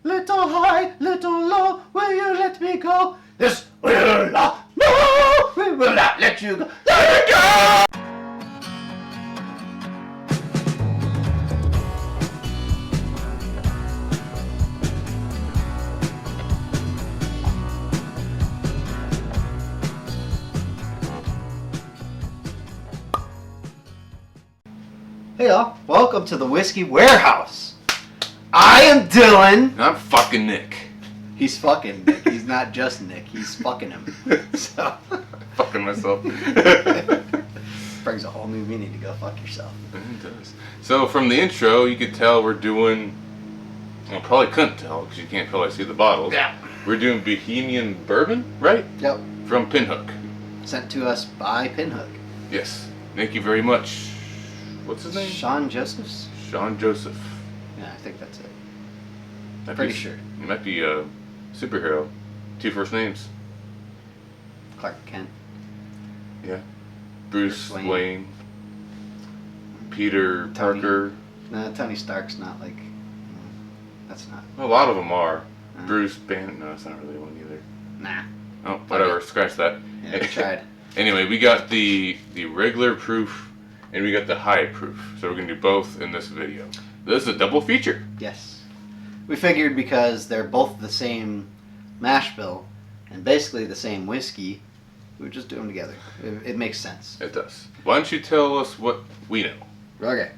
Little high, little low, will you let me go? This will not, no, we will not let you go. Let me go! Hey y'all, welcome to the Whiskey Warehouse. I am Dylan. I'm fucking Nick. He's fucking Nick. He's not just Nick. He's fucking him. So Fucking myself. brings a whole new meaning to go fuck yourself. It does. So from the intro, you could tell we're doing. Well, probably couldn't tell because you can't probably see the bottles. Yeah. We're doing Bohemian Bourbon, right? Yep. From Pinhook. Sent to us by Pinhook. Yes. Thank you very much. What's his name? Sean Josephs? Sean Joseph. Yeah, I think that's it. Might Pretty be, sure. He might be a superhero. 2 first names. Clark Kent. Yeah. Bruce Wayne. Wayne. Peter Tony. Parker. No, Tony Stark's not like. That's not. A lot of them are. Bruce Banner. No, that's not really one either. Nah. Oh, whatever. Scratch that. Yeah, I tried. Anyway, we got the regular proof and we got the high proof. So we're going to do both in this video. This is a double feature. Yes. We figured because they're both the same mash bill and basically the same whiskey, we would just do them together. It makes sense. It does. Why don't you tell us what we know? Okay.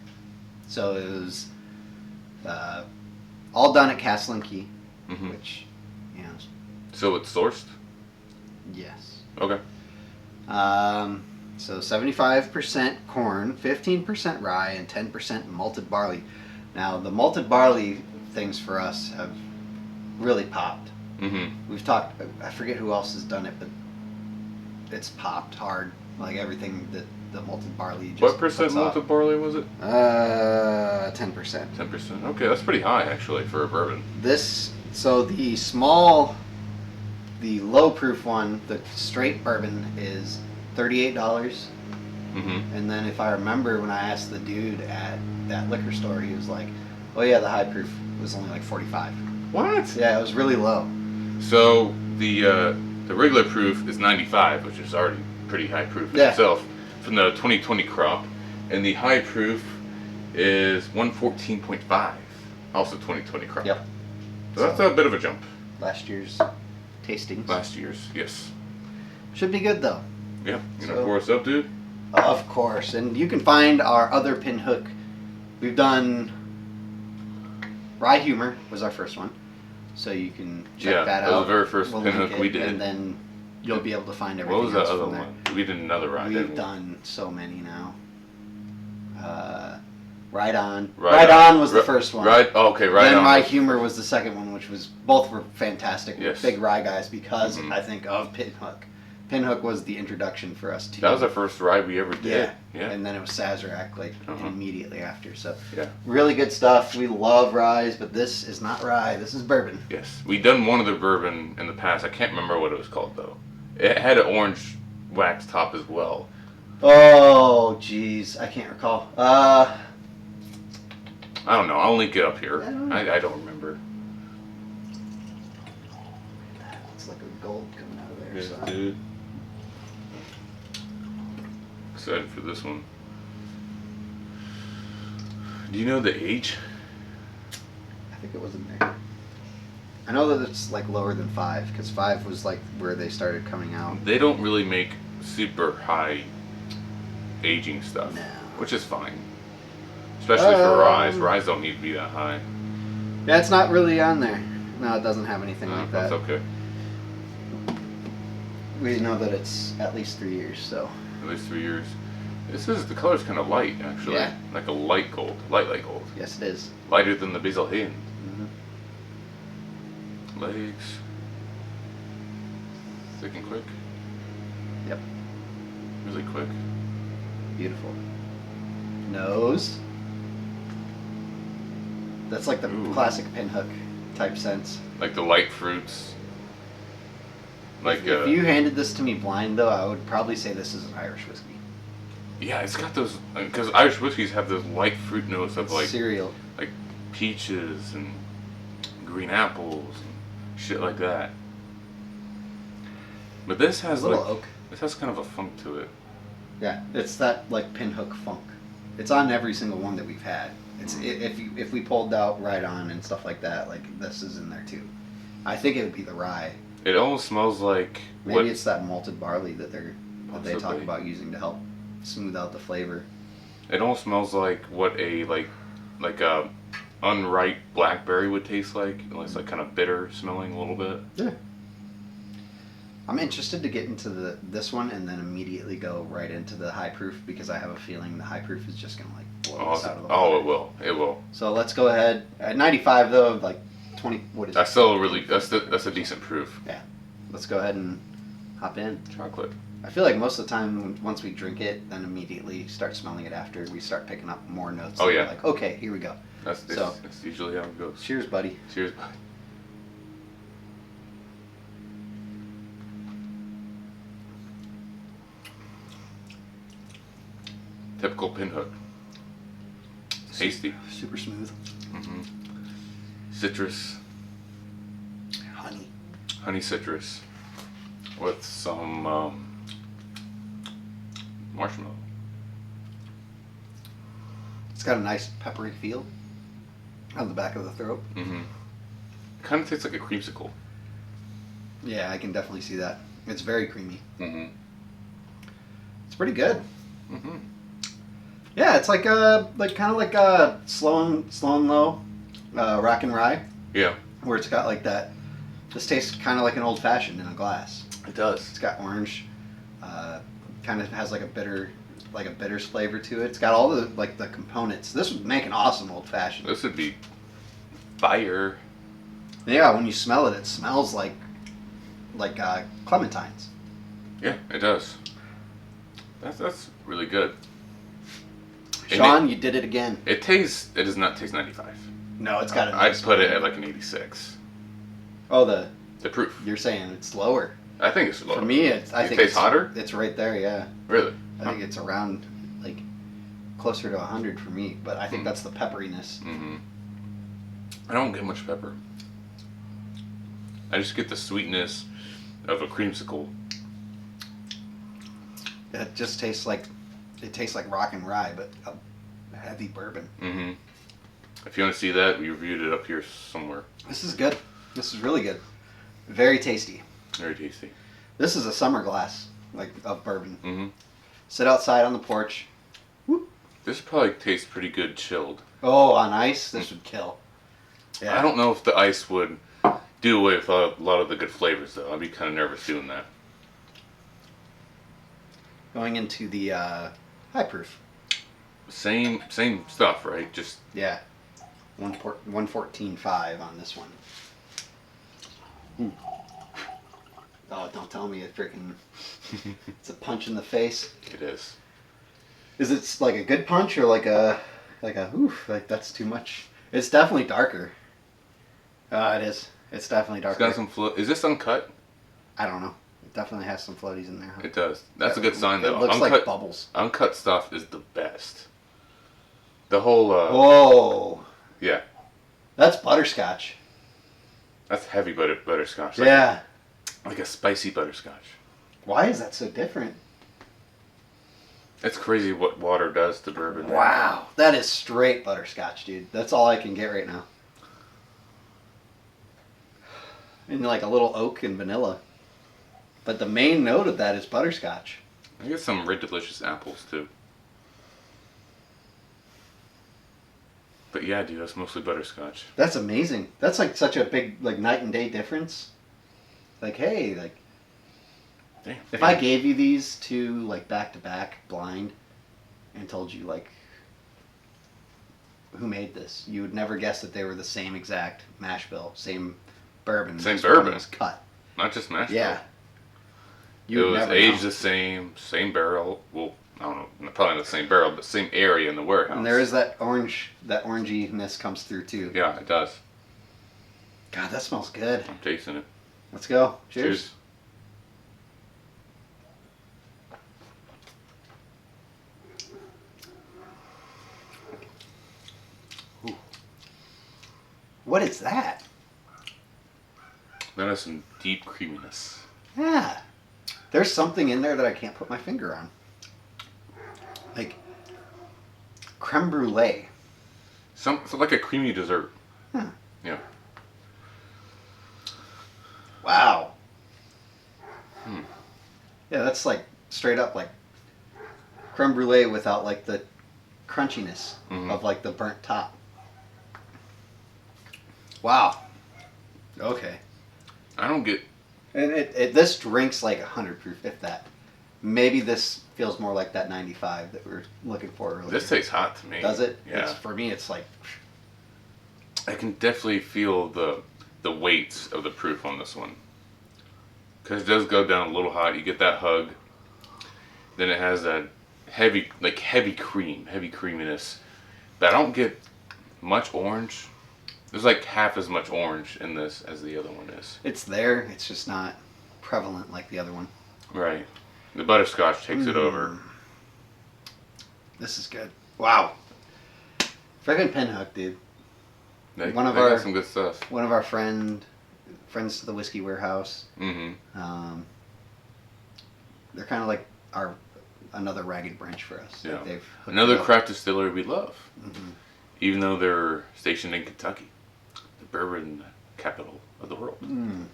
So it was all done at Castle and Key, Mm-hmm. which, you know, So it's sourced? yes. Okay. So 75% corn, 15% rye, and 10% malted barley. Now, the malted barley things for us have really popped. Mm-hmm. We've talked, I forget who else has done it, but it's popped hard. Like everything that the malted barley just What percent puts off. malted barley was it? 10%. 10%. Okay, that's pretty high actually for a bourbon. So the low proof one, the straight bourbon is $38. Mm-hmm. And then if I remember when I asked the dude at that liquor store, he was like, oh yeah, the high proof was only like 45. What? Yeah, it was really low. So the regular proof is 95, which is already pretty high proof in Yeah. itself from the 2020 crop, and the high proof is 114.5, also 2020 crop. Yep. So that's a bit of a jump. Last year's tastings. Last year's, yes. Should be good though. Yeah. You gonna So- pour us up, dude? Of course. And you can find our other Pinhook. We've done Rye Humor was our first one. So you can check that out. that was the very first We'll link Pinhook it, we did. And then you'll be able to find everything What was that else other from there. one? We did another ride. We've didn't we? done so many now. Ride On. Ride Ride On. On was the first one. Right. Oh, okay. Right Then on. Rye Humor was the second one, which was both were fantastic. Yes. Big rye guys because Mhm. I think of Pinhook. Pinhook was the introduction for us to. That was our first ride we ever did. Yeah. And then it was Sazerac like Uh-huh. immediately after. So Yeah. really good stuff. We love ryes, but this is not rye. This is bourbon. Yes. We done one of the bourbon in the past. I can't remember what it was called though. It had an orange wax top as well. Oh, jeez, I can't recall. I don't know. I'll link it up here. I don't know. I don't remember. It's like a gold coming out of there. Yes, So. dude. Excited for this one. Do you know the age? I think it was in there. I know that it's like lower than 5 because 5 was like where they started coming out. They don't really make super high aging stuff, No. which is fine. Especially for ryes. Um, Ryes don't need to be that high. Yeah, it's not really on there. No, it doesn't have anything like that. That's okay. We know that it's at least 3 years, so. At least 3 years. This is, the color's kind of light, actually. Yeah. Like a light gold. Light gold. Yes, it is. Lighter than the Basil Hayden. Mm-hmm. Legs. Thick and quick. Yep. Really quick. Beautiful. Nose. That's like the Ooh. classic Pinhook type sense. Like the light fruits. Like If you handed this to me blind, though, I would probably say this is an Irish whiskey. yeah, it's got those, because Irish whiskeys have those light fruit notes of like cereal. peaches and green apples and shit like that. But this has a little like oak. this has kind of a funk to it. Yeah, it's that like Pinhook funk. It's on every single one that we've had. It's if we pulled out Right On and stuff like that, like this is in there too. I think it would be the rye. It almost smells like Maybe it's that malted barley that they talk Possibly. about using to help smooth out the flavor. It almost smells like what a like a unripe blackberry would taste like. It's like kind of bitter smelling a little bit. Yeah. I'm interested to get into this one and then immediately go right into the high proof because I have a feeling the high proof is just gonna like blow us out of the water. Oh, it will. It will. So let's go ahead at 95 though, like 20. What is That's it? still really that's a decent proof. Yeah. Let's go ahead and hop in. Chocolate. I feel like most of the time, once we drink it, then immediately start smelling it after we start picking up more notes. Oh, yeah. Like, okay, here we go. That's usually how it goes. Cheers, buddy. Cheers, buddy. Typical Pinhook. Tasty. Super smooth. Mm-hmm. Citrus. Honey citrus. With some marshmallow. It's got a nice peppery feel on the back of the throat. Mm-hmm. Kind of tastes like a creamsicle. Yeah, I can definitely see that. It's very creamy. Mm-hmm. It's pretty good. Mm-hmm. Yeah, it's like kind of like a slow and low, rock and rye, Yeah, where it's got like that. This tastes kind of like an old fashioned in a glass. it does. It's got orange, kind of has like a bitters flavor to it. It's got all the like the components. This would make an awesome old fashioned. This would be fire. Yeah, when you smell it, it smells like clementines. Yeah, it does. That's really good. And Sean, you did it again. It does not taste 95. No, it's got. I'd put it at like an 86. Oh, The proof. you're saying it's lower. I think it's low. For me, I think tastes hotter. It's right there. Yeah, Really? I think it's around like closer to 100 for me. But I think that's the pepperiness. Mm-hmm. I don't get much pepper. I just get the sweetness of a creamsicle. It just tastes like rock and rye, but a heavy bourbon. Mm-hmm. If you want to see that, we reviewed it up here somewhere. This is good. This is really good. Very tasty. Very tasty. This is a summer glass of bourbon. Mm-hmm. Sit outside on the porch. Whoop. This probably tastes pretty good chilled. Oh, on ice, this would kill. Yeah. I don't know if the ice would do away with a lot of the good flavors, though. I'd be kind of nervous doing that. Going into the high proof. Same stuff, right? Just Yeah. 114.5 on this one. Ooh. Oh, don't tell me it freaking... It's a punch in the face. it is. Is it like a good punch or like a oof, like that's too much? It's definitely darker. It is. It's definitely It's darker. got some Is this uncut? I don't know. It definitely has some floaties in there. Huh? It does. That's a good sign, though. It looks uncut, like bubbles. Uncut stuff is the best. The whole. Whoa. Yeah. That's butterscotch. That's heavy butterscotch. Yeah. Like a spicy butterscotch. Why is that so different? It's crazy what water does to bourbon. Wow. That is straight butterscotch, dude. That's all I can get right now. And like a little oak and vanilla. But the main note of that is butterscotch. I get some red delicious apples too. But yeah, dude, that's mostly butterscotch. That's amazing. That's like such a big like night and day difference. Like, hey, like Damn. if I gave you these two like back to back blind and told you like who made this, you would never guess that they were the same exact mash bill, same bourbon. Same This one bourbon. was cut. Not just mash bill. Yeah. It was aged the same barrel. Well, I don't know, probably not the same barrel, but same area in the warehouse. And there is that oranginess comes through too. Yeah, it does. God, that smells good. I'm tasting it. Let's go. Cheers. Ooh. What is that? That has some deep creaminess. Yeah. There's something in there that I can't put my finger on. Like creme brulee. So like a creamy dessert. Hmm. Yeah. Wow. Yeah, that's like straight up like creme brulee without like the crunchiness of like the burnt top. Wow. Okay. I don't get... And this drink's like 100 proof, if that. Maybe this feels more like that 95 that we were looking for earlier. This tastes hot to me. Does it? Yeah. For me, it's like... I can definitely feel the weights of the proof on this one. Because it does go down a little hot. You get that hug. Then it has that heavy creaminess. But I don't get much orange. There's like half as much orange in this as the other one is. It's there. It's just not prevalent like the other one. Right. The butterscotch takes it over. This is good. Wow. Freaking Pinhook, dude. They got some good stuff. One of our friends to the Whiskey Warehouse. Mm-hmm. They're kind of like another ragged branch for us. Yeah. Like Another craft distillery we love. Mm-hmm. Even though they're stationed in Kentucky, the bourbon capital of the world. Mm.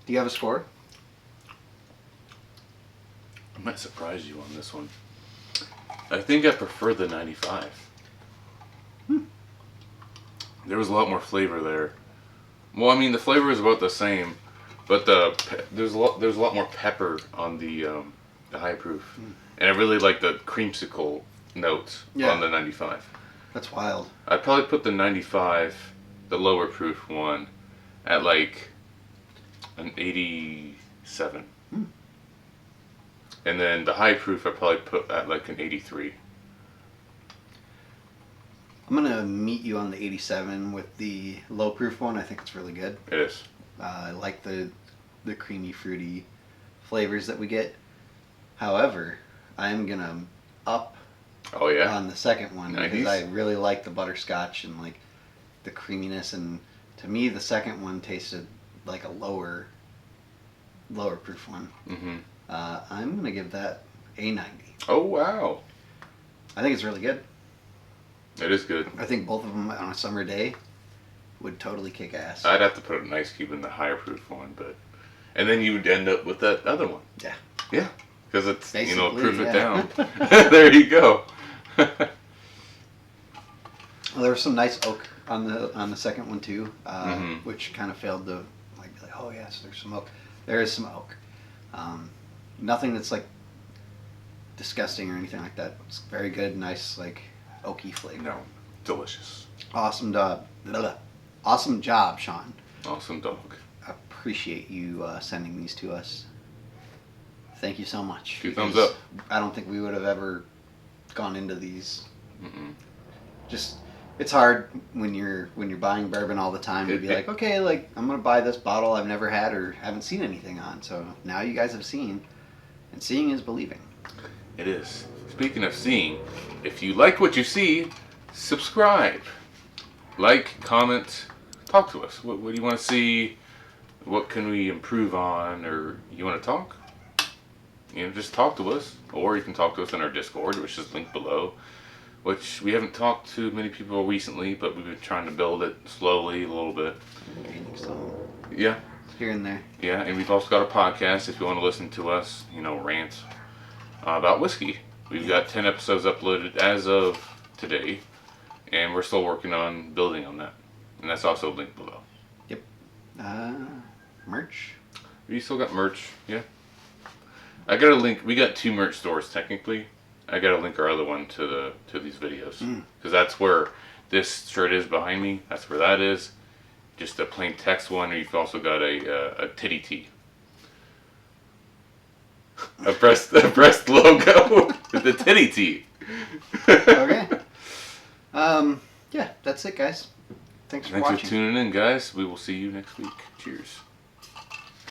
Do you have a score? I might surprise you on this one. I think I prefer the 95. There was a lot more flavor there. Well, I mean, the flavor is about the same, but there's a lot more pepper on the high proof, and I really like the creamsicle notes on the 95. That's wild. I'd probably put the 95, the lower proof one, at like an 87. And then the high proof I'd probably put at like an 83. I'm going to meet you on the 87 with the low proof one. I think it's really good. It is. I like the creamy, fruity flavors that we get. However, I'm going to up on the second one because I really like the butterscotch and like the creaminess. And to me, the second one tasted like a lower proof one. Mm-hmm. I'm going to give that a 90. Oh, wow. I think it's really good. It is good. I think both of them on a summer day would totally kick ass. I'd have to put an ice cube in the higher proof one, and then you would end up with that other one. Yeah. Yeah. Because it's, basically, proof it down. There you go. Well, there was some nice oak on the second one too, which kind of failed to like be like, oh yes, there's some oak. There is some oak. Nothing that's like disgusting or anything like that. It's very good, nice like oaky flavor. No, delicious. Awesome job. Awesome job, Sean. Awesome dog. Appreciate you sending these to us. Thank you so much. 2 thumbs up. I don't think we would have ever gone into these. Mm-mm. Just it's hard when you're buying bourbon all the time to be like, okay, like I'm gonna buy this bottle I've never had or haven't seen anything on. So now you guys have seen, and seeing is believing. It is. Speaking of seeing, if you like what you see, subscribe, like, comment, talk to us. What do you want to see? What can we improve on? Or you want to talk? Just talk to us, or you can talk to us in our Discord, which is linked below. Which we haven't talked to many people recently, but we've been trying to build it slowly, a little bit. Yeah. Here and there. Yeah, and we've also got a podcast if you want to listen to us, rant about whiskey. We've got 10 episodes uploaded as of today, and we're still working on building on that. And that's also linked below. Yep. Merch? We still got merch, yeah. I got a link. We got 2 merch stores technically. I got to link our other one to these videos because that's where this shirt is behind me. That's where that is. Just a plain text one, or you've also got a titty tee, a breast logo with the titty tee. Okay. Yeah, that's it, guys. Thanks for watching. Thanks for tuning in, guys. We will see you next week. Cheers.